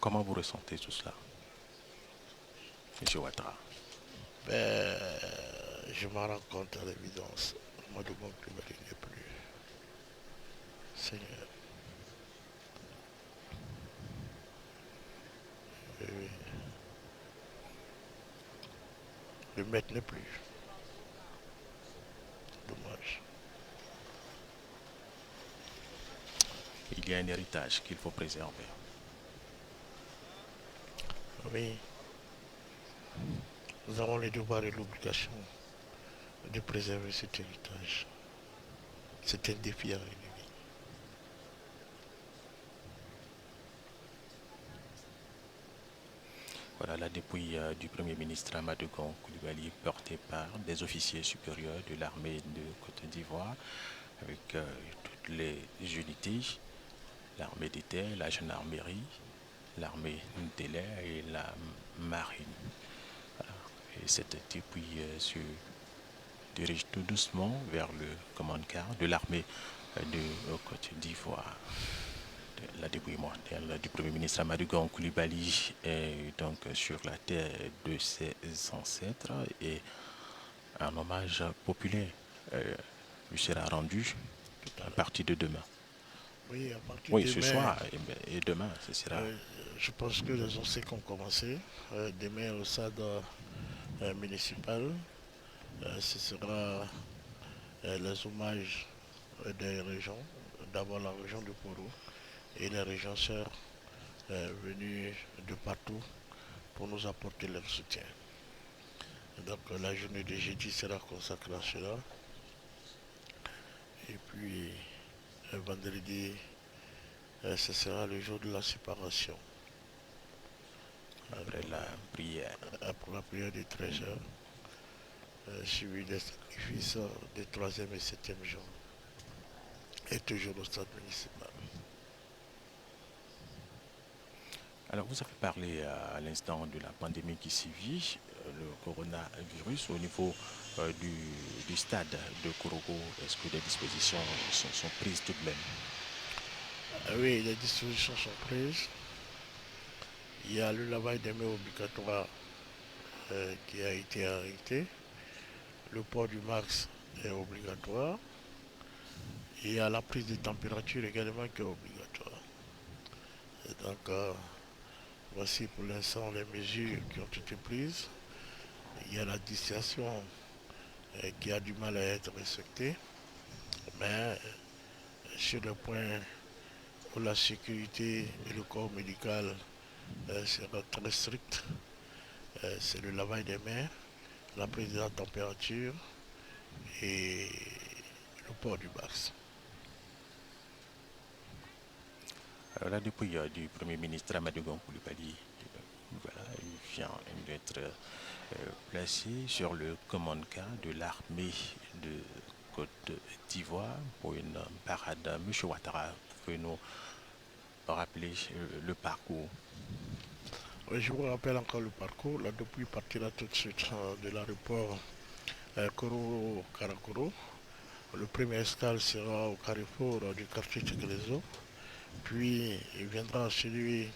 Comment vous ressentez tout cela, M. Ouattara? ben, je m'en rends compte à l'évidence. Amadou Gon Coulibaly n'est plus. Seigneur. Oui, oui. Le maître n'est plus. Dommage. Il y a un héritage qu'il faut préserver. Oui, nous avons le devoir et l'obligation de préserver cet héritage. C'est un défi à relever. Voilà la dépouille du Premier ministre Amadou Gon Coulibaly, portée par des officiers supérieurs de l'armée de Côte d'Ivoire, avec toutes les unités, l'armée des terres, la gendarmerie, l'armée de l'air et la marine. Voilà. Et cette dépouille se dirige tout doucement vers le commande-car de l'armée de Côte d'Ivoire. La dépouille mortelle du Premier ministre Amadou Gon Coulibaly est donc sur la terre de ses ancêtres et un hommage populaire lui sera rendu Tout à à l'heure. partir de demain. Oui, à partir Oui, de ce demain, soir et demain, ce sera. je pense que les obsèques ont commencé. Demain au stade municipal, ce sera les hommages des régions. D'abord la région de Poro et les régions sœurs venues de partout pour nous apporter leur soutien. Donc la journée de jeudi sera consacrée à cela. Et puis vendredi, ce sera le jour de la séparation. Après la prière. Après la prière de 13 heures, suivi des sacrifices des 3e et 7e jour. Et toujours au stade municipal. Alors, vous avez parlé à l'instant de la pandémie qui sévit, le coronavirus au niveau du stade de Korogo. Est-ce que des dispositions sont prises tout de même? Oui, les dispositions sont prises. Il y a le lavage des mains obligatoire qui a été arrêté. Le port du masque est obligatoire. Il y a la prise de température également qui est obligatoire. Et donc, voici pour l'instant les mesures qui ont été prises. Il y a la distanciation qui a du mal à être respectée. Mais sur le point où la sécurité et le corps médical sera très strict, c'est le lavage des mains, la prise de la température et le port du masque. Alors, la dépouille du Premier ministre Amadou Gon Coulibaly, voilà, il vient d'être placé sur le commande-car de l'armée de Côte d'Ivoire pour une parade. Monsieur Ouattara, pouvez-nous rappeler le parcours? Oui, je vous rappelle encore le parcours. La dépouille partira tout de suite de l'aéroport Koro Karakoro. Le premier escale sera au carrefour du quartier Tegrezo. Puis il viendra celui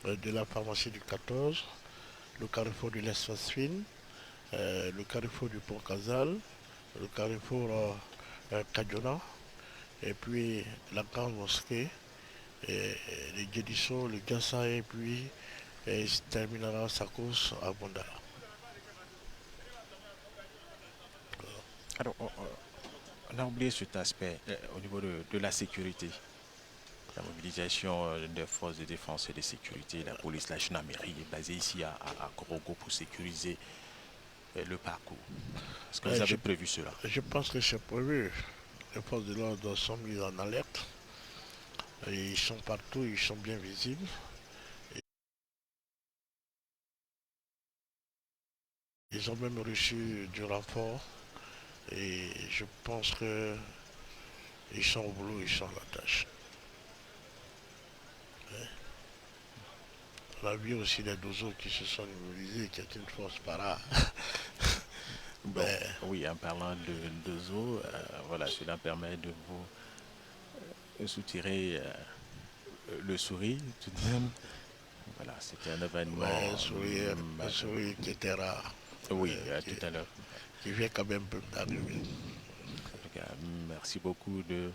de la pharmacie du 14, le carrefour de l'espace fine, le carrefour du Pont Casal, le carrefour Kadjona, et puis la grande mosquée, et les Djedisso, le Gassa, et puis il terminera sa course à Bondala. Alors, on a oublié cet aspect au niveau de la sécurité. la mobilisation des forces de défense et de sécurité, la police, la gendarmerie est basée ici à Korogo pour sécuriser le parcours. Est-ce que vous avez prévu cela? Je pense que c'est prévu. Les forces de l'ordre sont mises en alerte. Et ils sont partout, ils sont bien visibles. Ils ont même reçu du renfort. Et je pense qu'ils sont au boulot, ils sont à la tâche. On a vu aussi les dozos qui se sont immobilisés, qui est une force para. Bon, oui, en parlant de zoo, voilà, cela permet de vous soutirer le sourire tout de même. Voilà, c'était un événement. Un sourire qui était rare. Oui, tout à l'heure. Qui vient quand même peu d'arriver. En tout cas, merci beaucoup de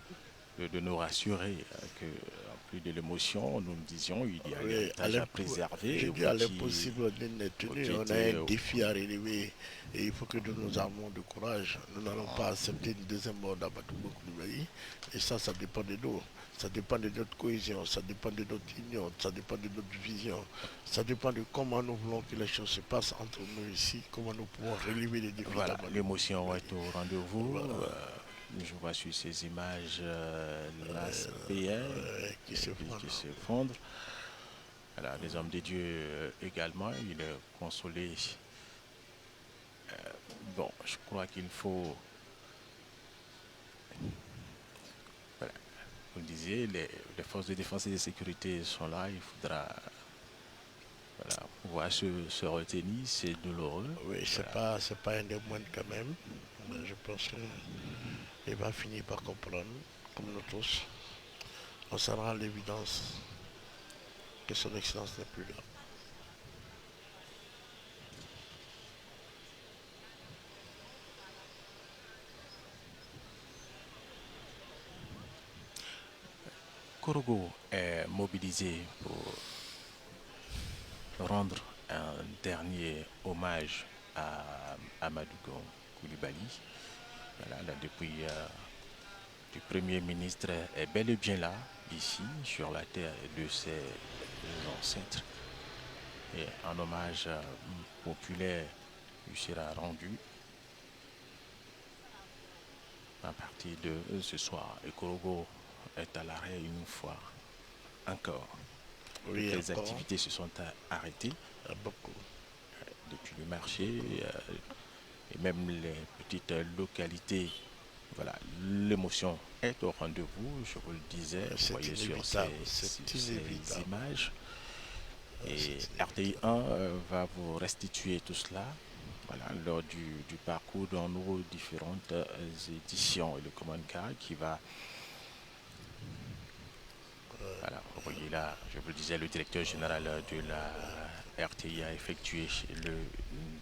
nous rassurer que, en plus de l'émotion, nous nous disions il y a l'héritage à préserver. J'ai dit à l'impossible n'est tenu. On a un défi à relever et il faut que nous nous armons de courage. Nous n'allons pas accepter une deuxième mort d'Amadouba Coulibaly. Et ça dépend de nous. Ça dépend de notre cohésion, ça dépend de notre union, ça dépend de notre vision, ça dépend de comment nous voulons que les choses se passent entre nous ici, comment nous pouvons relever les défis. Voilà, l'émotion est au rendez-vous. Voilà. Je vois sur ces images l'ASPR qui s'effondre. Voilà, les hommes de Dieu également, il est consolé. Bon, je crois qu'il faut... Voilà, vous disiez, les forces de défense et de sécurité sont là, il faudra pouvoir se retenir, c'est douloureux. Oui, c'est pas un des moindres quand même, mais je pense qu'il va finir par comprendre, comme nous tous. On s'en rend à l'évidence que son excellence n'est plus là. Korogo est mobilisé pour rendre un dernier hommage à Amadou Coulibaly. Voilà, là, depuis le Premier ministre est bel et bien là, ici, sur la terre de ses ancêtres. Et un hommage populaire lui sera rendu à partir de ce soir. Et Korogo est à l'arrêt une fois encore. Oui, toutes les activités se sont arrêtées. Beaucoup. Depuis le marché et même les petites localités. Voilà, l'émotion est au rendez-vous, je vous le disais, vous voyez sur ces images. Et RTI 1 va vous restituer tout cela, voilà, lors du parcours dans nos différentes éditions. Et le command car qui va... Voilà, vous voyez là, je vous le disais, le directeur général de la RTI a effectué le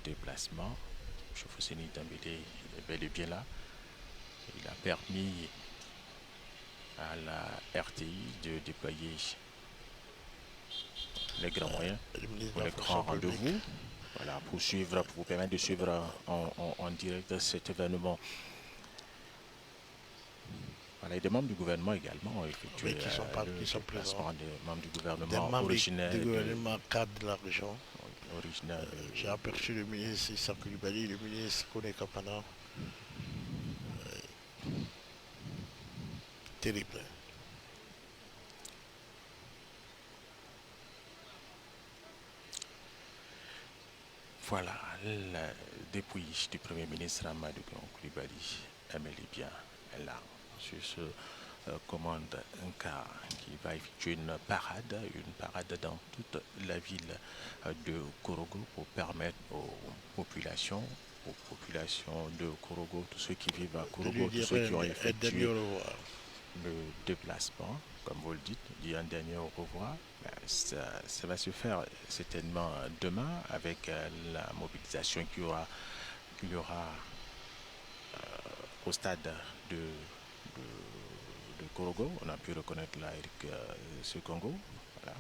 déplacement. Chofoseni Dambélé est bel et bien là. Il a permis à la RTI de déployer les grands moyens pour les grands rendez-vous. Voilà, pour vous permettre de suivre en direct cet événement. Voilà, et des membres du gouvernement également ont effectué qui sont présents. Des membres du gouvernement originaires du gouvernement cadre de la région. Originaire j'ai aperçu le ministre Issa Coulibaly, le ministre Kone Kapana. Terrible. Voilà, le dépouille du Premier ministre Amadou Coulibaly est bel et bien là, sur ce commande un car qui va effectuer une parade dans toute la ville de Korogo pour permettre aux populations de Korogo, tous ceux qui vivent à Korogo, tous ceux qui ont effectué le déplacement, comme vous le dites, dit un dernier au revoir. Ça va se faire certainement demain avec la mobilisation qu'il y aura au stade de Korogo. On a pu reconnaître là Eric Sekongo. Voilà.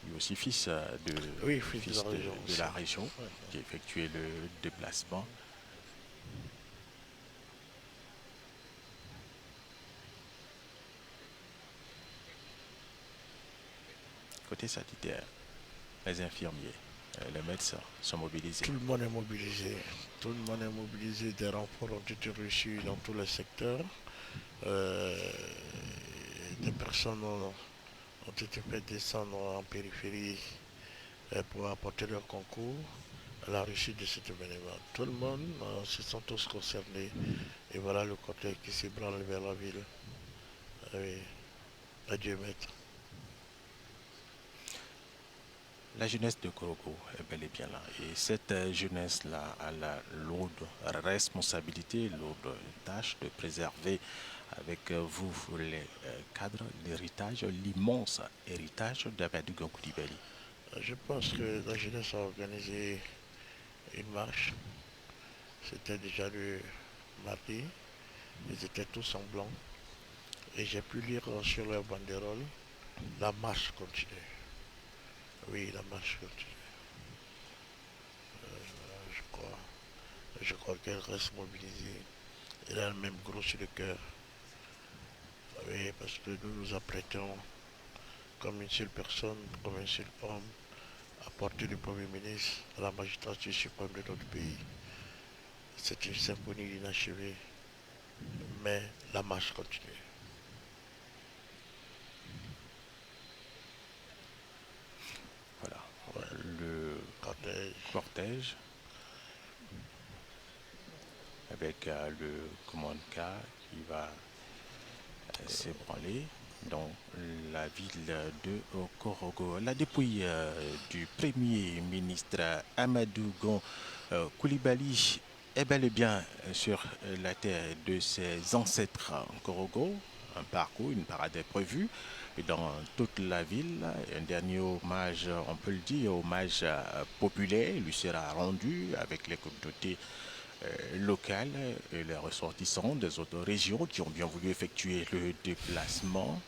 Lui aussi fils de la région ouais. Qui a effectué le déplacement. côté sanitaire, les infirmiers, les médecins sont mobilisés. Tout le monde est mobilisé. Tout le monde est mobilisé. Des renforts ont été reçus dans tous les secteurs. Des personnes ont été faites descendre en périphérie pour apporter leur concours à la réussite de cet événement. Tout le monde se sent tous concernés. Et voilà le cortège qui s'ébranle vers la ville. Oui. Adieu, maître. La jeunesse de Korogo est bel et bien là. Et cette jeunesse-là a la lourde responsabilité, lourde tâche de préserver avec vous les cadres l'héritage, l'immense héritage d'Amadou Koulibaly. Je pense que la jeunesse a organisé une marche. C'était déjà le mardi. Ils étaient tous en blanc. Et j'ai pu lire sur leur banderole, la marche continue. Oui, la marche continue. Je crois qu'elle reste mobilisée. Elle a le même gros sur le cœur. Oui, parce que nous nous apprêtons, comme une seule personne, comme un seul homme, à porter le Premier ministre à la magistrature suprême de notre pays. C'est une symphonie inachevée, mais la marche continue. Voilà, le cortège avec le commande-car qui va s'ébranler dans la ville de Korogo. La dépouille du Premier ministre Amadou Koulibaly est bel et bien sur la terre de ses ancêtres en Korogo. Un parcours, une parade est prévue dans toute la ville. Un dernier hommage, on peut le dire, hommage populaire lui sera rendu avec les communautés locales et les ressortissants des autres régions qui ont bien voulu effectuer le déplacement.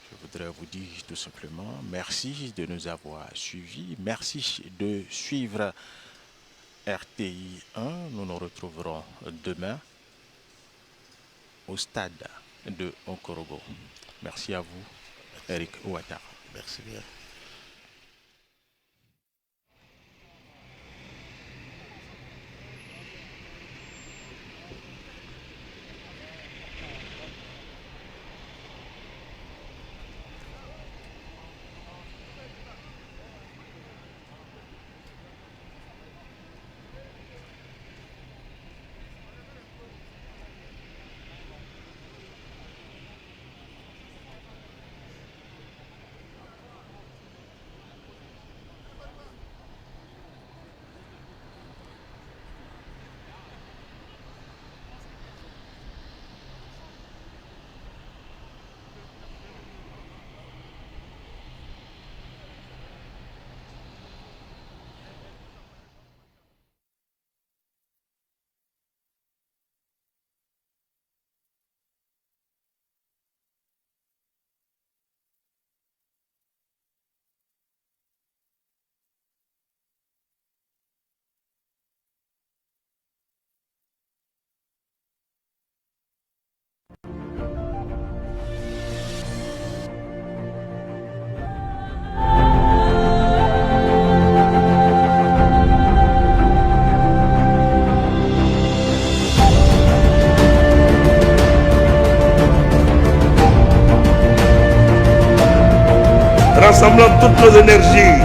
Je voudrais vous dire tout simplement merci de nous avoir suivis. Merci de suivre RTI 1. Nous nous retrouverons demain au stade de Okorogo. Merci à vous, Eric Ouattara. Merci bien. Rassemblons toutes nos énergies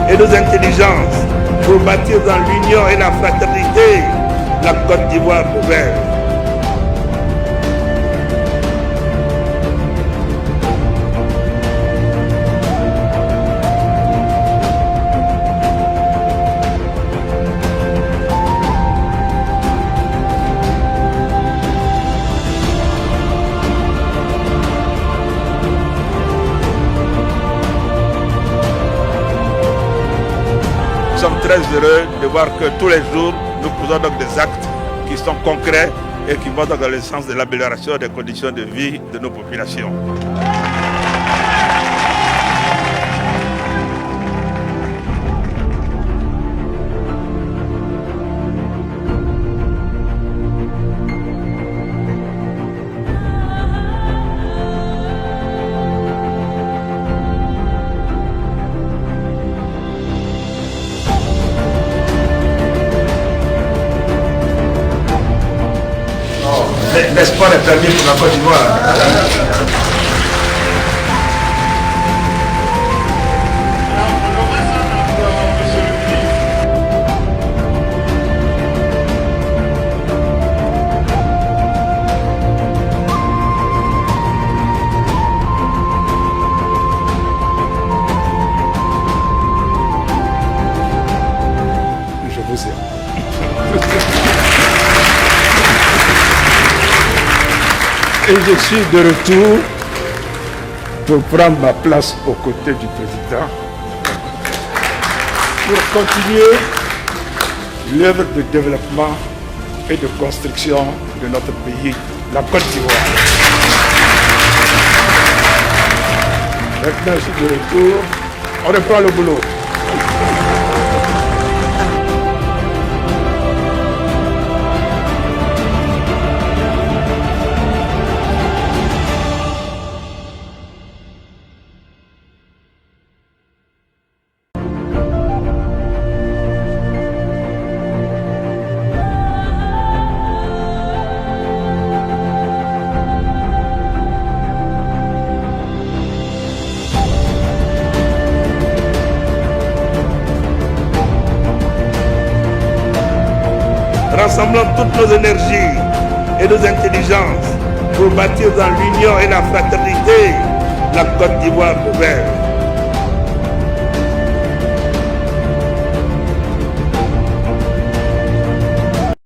et nos intelligences pour bâtir dans l'union et la fraternité la Côte d'Ivoire nouvelle. Nous sommes très heureux de voir que tous les jours, nous posons donc des actes qui sont concrets et qui vont dans le sens de l'amélioration des conditions de vie de nos populations. l'espoir est permis pour la Côte d'Ivoire. Je vous aime. Et je suis de retour pour prendre ma place aux côtés du président pour continuer l'œuvre de développement et de construction de notre pays, la Côte d'Ivoire. Maintenant, je suis de retour. On reprend le boulot. Rassemblons toutes nos énergies et nos intelligences pour bâtir dans l'union et la fraternité la Côte d'Ivoire nouvelle.